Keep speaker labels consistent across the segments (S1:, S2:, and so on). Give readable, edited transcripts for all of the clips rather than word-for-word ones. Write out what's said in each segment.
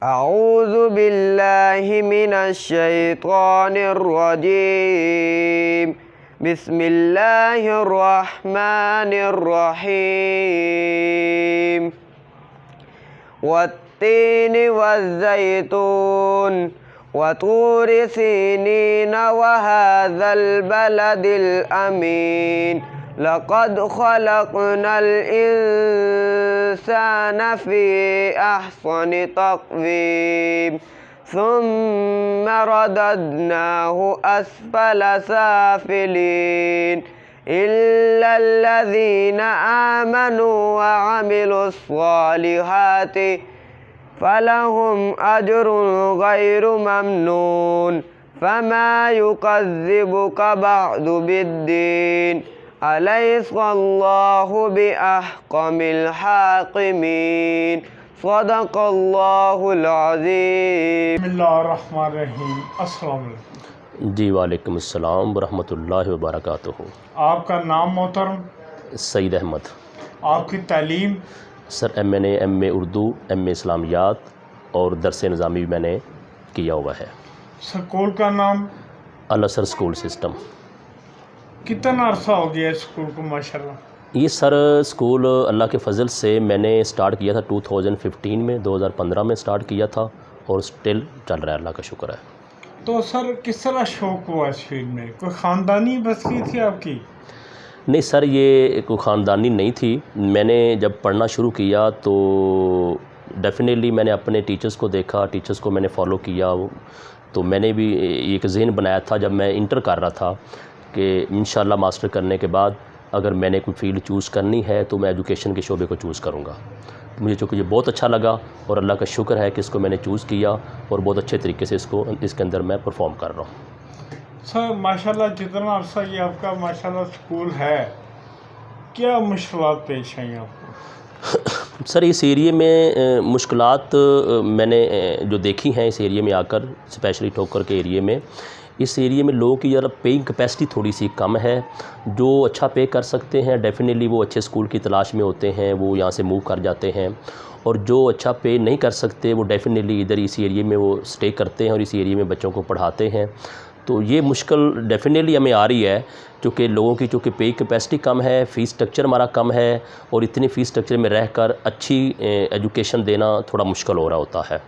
S1: अऊज़ु बिल्लाहि मिनश शैतानिर रजीम। बिस्मिल्लाहिर रहमानिर रहीम। वत्तीनि वज़्ज़ैतून वतूरि सीनीन वहाज़ल बलदिल अमीन। लक़द ख़लक़नल इंसान फ़ी अहसनि तक़वीम सुम्म रददनाहु अस्फ़ल साफ़िलीन इल्लल्लज़ीन आमनू व अमिलुस्सॉलिहाति फ़लहुम अज्रुन ग़ैरु ममनून फ़मा युकज़्ज़िबुक बअदु बिद्दीन अलैहिस्सलाहु बिअहकमिल हाकिमीन। सदक़ल्लाहुल अज़ीम।
S2: बिस्मिल्लाहिर्रहमानिर्रहीम। अस्सलाम वालेकुम।
S3: जी वालेकुम अस्सलाम वरहमतुल्लाहि वबरकातुहू।
S2: आपका नाम मोहतरम?
S3: सईद अहमद।
S2: आपकी तालीम?
S3: Sir MA MA Urdu MA इस्लामियात और दरस निज़ामी भी मैंने किया हुआ है।
S2: स्कूल का नाम?
S3: अल असर स्कूल सिस्टम।
S2: कितना अरसा हो गया स्कूल को माशाल्लाह?
S3: ये सर स्कूल अल्लाह के फ़ज़ल से मैंने स्टार्ट किया था 2015 में, 2015 में स्टार्ट किया था और स्टिल चल रहा है, अल्लाह का शुक्र है।
S2: तो सर किस तरह शौक़ हुआ इस फील्ड में? कोई ख़ानदानी बसगी थी आपकी?
S3: नहीं सर, ये कोई ख़ानदानी नहीं थी। मैंने जब पढ़ना शुरू किया तो डेफिनेटली मैंने अपने टीचर्स को देखा, टीचर्स को मैंने फ़ॉलो किया। तो मैंने भी एक ज़हन बनाया था जब मैं इंटर कर रहा था कि इंशाल्लाह मास्टर करने के बाद अगर मैंने कोई फ़ील्ड चूज़ करनी है तो मैं एजुकेशन के शोबे को चूज़ करूँगा। तो मुझे चूँकि ये बहुत अच्छा लगा और अल्लाह का शुक्र है कि इसको मैंने चूज़ किया और बहुत अच्छे तरीके से इसके अंदर मैं परफॉर्म कर रहा हूँ।
S2: सर माशाल्लाह जितना अरसा ये आपका माशाल्लाह स्कूल है, क्या मुश्किलात पेश आई आपको?
S3: सर इस एरिए में मुश्किलात मैंने जो देखी हैं इस एरिए में आकर, स्पेशली ठोकर के एरिए में, इस एरिए में लोगों की ज़रा पेइंग कैपेसिटी थोड़ी सी कम है। जो अच्छा पे कर सकते हैं डेफिनेटली वो अच्छे स्कूल की तलाश में होते हैं, वो यहाँ से मूव कर जाते हैं, और जो अच्छा पे नहीं कर सकते वो डेफिनेटली इधर इस एरिए में वो स्टे करते हैं और इस एरिए में बच्चों को पढ़ाते हैं। तो ये मुश्किल डेफिनेटली हमें आ रही है क्योंकि लोगों की चूँकि पे कैपेसिटी कम है, फ़ीस स्ट्रक्चर हमारा कम है और इतनी फ़ीस स्ट्रक्चर में रहकर अच्छी एजुकेशन देना थोड़ा मुश्किल हो रहा होता है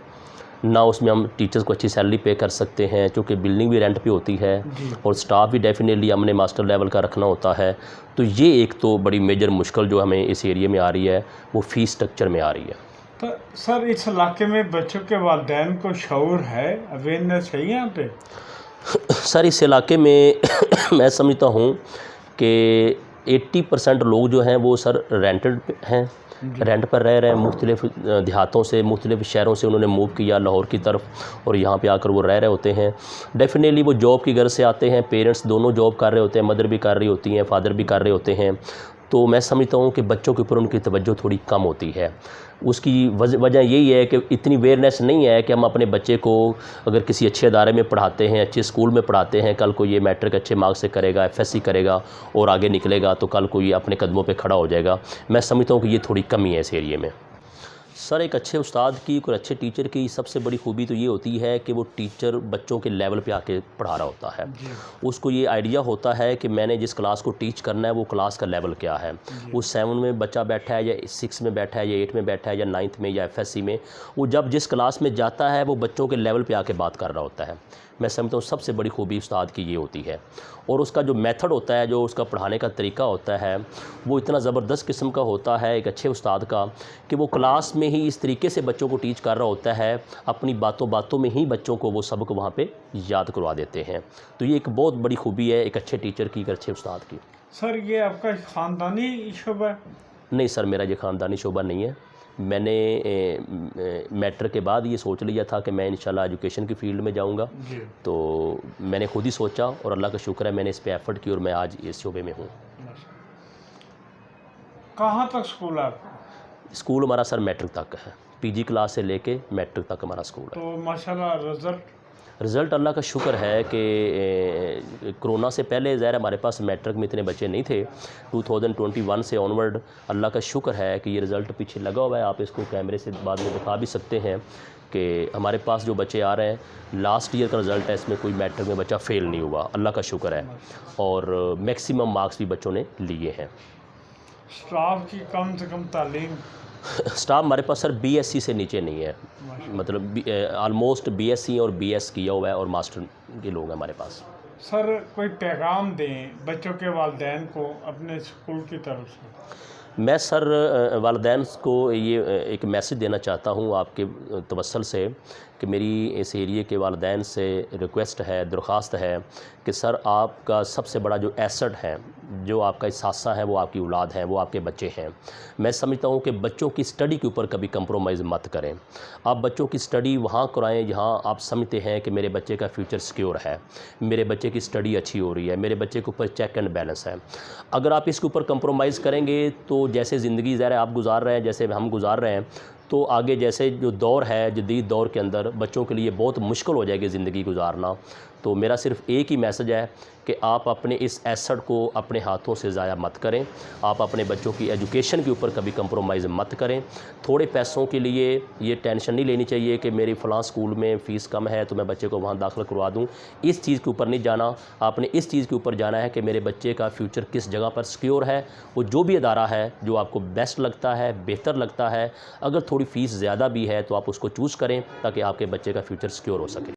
S3: ना। उसमें हम टीचर्स को अच्छी सैलरी पे कर सकते हैं क्योंकि बिल्डिंग भी रेंट पे होती है और स्टाफ भी डेफिनेटली हमने मास्टर लेवल का रखना होता है। तो ये एक तो बड़ी मेजर मुश्किल जो हमें इस एरिया में आ रही है वो फ़ीस स्ट्रक्चर में आ रही है।
S2: तो सर इस इलाके में बच्चों के वालिदैन को शऊर है, अवेयरनेस है यहाँ पे?
S3: सर इस इलाके में मैं समझता हूँ कि 80% लोग जो हैं वो सर रेंटेड हैं, रेंट पर रह रहे हैं। मुख्तलिफ़ देहातों से, मुख्तलिफ़ शहरों से उन्होंने मूव किया लाहौर की तरफ और यहाँ पे आकर वो रह रहे होते हैं। डेफिनेटली वो जॉब की गर्ज से आते हैं, पेरेंट्स दोनों जॉब कर रहे होते हैं, मदर भी कर रही होती हैं, फादर भी कर रहे होते हैं। तो मैं समझता हूँ कि बच्चों के ऊपर उनकी तवज्जो थोड़ी कम होती है। उसकी वजह यही है कि इतनी अवेयरनेस नहीं है कि हम अपने बच्चे को अगर किसी अच्छे अदारे में पढ़ाते हैं, अच्छे स्कूल में पढ़ाते हैं, कल को ये मैट्रिक अच्छे मार्क्स से करेगा, FSC करेगा और आगे निकलेगा तो कल को ये अपने कदमों पे खड़ा हो जाएगा। मैं समझता हूँ कि ये थोड़ी कमी है इस एरिए में। सर एक अच्छे उस्ताद की और अच्छे टीचर की सबसे बड़ी खूबी तो ये होती है कि वो टीचर बच्चों के लेवल पे आके पढ़ा रहा होता है। उसको ये आइडिया होता है कि मैंने जिस क्लास को टीच करना है वो क्लास का लेवल क्या है। वो 7 में बच्चा बैठा है या 6 में बैठा है या 8 में बैठा है या 9th में या FSC में, वो जब जिस क्लास में जाता है वो बच्चों के लेवल पे आके बात कर रहा होता है। मैं समझता हूँ सबसे बड़ी खूबी उस्ताद की ये होती है। और उसका जो मेथड होता है, जो उसका पढ़ाने का तरीका होता है, वो इतना ज़बरदस्त किस्म का होता है एक अच्छे उस्ताद का कि वो क्लास में ही इस तरीके से बच्चों को टीच कर रहा होता है, अपनी बातों बातों में ही बच्चों को वो सबक वहाँ पे याद करवा देते हैं। तो ये एक बहुत बड़ी खूबी है एक अच्छे टीचर की, एक अच्छे उस्ताद की।
S2: सर ये आपका ख़ानदानी शोबा है?
S3: नहीं सर, मेरा ये ख़ानदानी शोबा नहीं है। मैंने मैट्रिक के बाद ये सोच लिया था कि मैं इंशाल्लाह एजुकेशन की फ़ील्ड में जाऊंगा। तो मैंने खुद ही सोचा और अल्लाह का शुक्र है मैंने इस पे एफ़र्ट की और मैं आज इस शोबे में हूँ।
S2: कहाँ तक स्कूल है आपका?
S3: स्कूल हमारा सर मैट्रिक तक है, PG क्लास से लेके मैट्रिक तक हमारा स्कूल है।
S2: तो माशाल्लाह
S3: रिज़ल्ट अल्लाह का शुक्र है कि कोरोना से पहले ज़ाहिर हमारे पास मैट्रिक में इतने बच्चे नहीं थे। 2021 से ऑनवर्ड अल्लाह का शुक्र है कि ये रिज़ल्ट पीछे लगा हुआ है। आप इसको कैमरे से बाद में दिखा भी सकते हैं कि हमारे पास जो बच्चे आ रहे हैं, लास्ट ईयर का रिज़ल्ट है, इसमें कोई मैट्रिक में बच्चा फ़ेल नहीं हुआ, अल्लाह का शुक्र है, और मैक्सिमम मार्क्स भी बच्चों ने लिए हैं।
S2: स्टाफ की कम से कम तालीम?
S3: स्टाफ हमारे पास सर बीएससी से नीचे नहीं है, मतलब ऑलमोस्ट बीएससी और बीएस किया हुआ है, और मास्टर के लोग हैं हमारे पास।
S2: सर कोई पैगाम दें बच्चों के वालिदैन को अपने स्कूल की तरफ से?
S3: मैं सर वालिदैन को ये एक मैसेज देना चाहता हूँ आपके तवस्सुल से, कि मेरी इस एरिए के वालिदैन से रिक्वेस्ट है, दरख्वास्त है कि सर आपका सबसे बड़ा जो एसेट है, जो आपका हिस्सा है, वो आपकी औलाद है, वो आपके बच्चे हैं। मैं समझता हूँ कि बच्चों की स्टडी के ऊपर कभी कंप्रोमाइज़ मत करें। आप बच्चों की स्टडी वहाँ कराएं जहाँ आप समझते हैं कि मेरे बच्चे का फ्यूचर सिक्योर है, मेरे बच्चे की स्टडी अच्छी हो रही है, मेरे बच्चे के ऊपर चेक एंड बैलेंस है। अगर आप इसके ऊपर कंप्रोमाइज़ करेंगे तो जैसे ज़िंदगी ज़ाहिर है आप गुजार रहे हैं, जैसे हम गुजार रहे हैं, तो आगे जैसे जो दौर है, जदीद दौर के अंदर बच्चों के लिए बहुत मुश्किल हो जाएगी ज़िंदगी गुजारना। तो मेरा सिर्फ एक ही मैसेज है कि आप अपने इस एसेट को अपने हाथों से ज़ाया मत करें। आप अपने बच्चों की एजुकेशन के ऊपर कभी कंप्रोमाइज़ मत करें। थोड़े पैसों के लिए ये टेंशन नहीं लेनी चाहिए कि मेरी फ़लाँ स्कूल में फ़ीस कम है तो मैं बच्चे को वहाँ दाखिल करवा दूँ। इस चीज़ के ऊपर नहीं जाना। आपने इस चीज़ के ऊपर जाना है कि मेरे बच्चे का फ्यूचर किस जगह पर सिक्योर है। वो जो भी अदारा है जो आपको बेस्ट लगता है, बेहतर लगता है, अगर थोड़ी फ़ीस ज़्यादा भी है तो आप उसको चूज़ करें ताकि आपके बच्चे का फ्यूचर सिक्योर हो सके।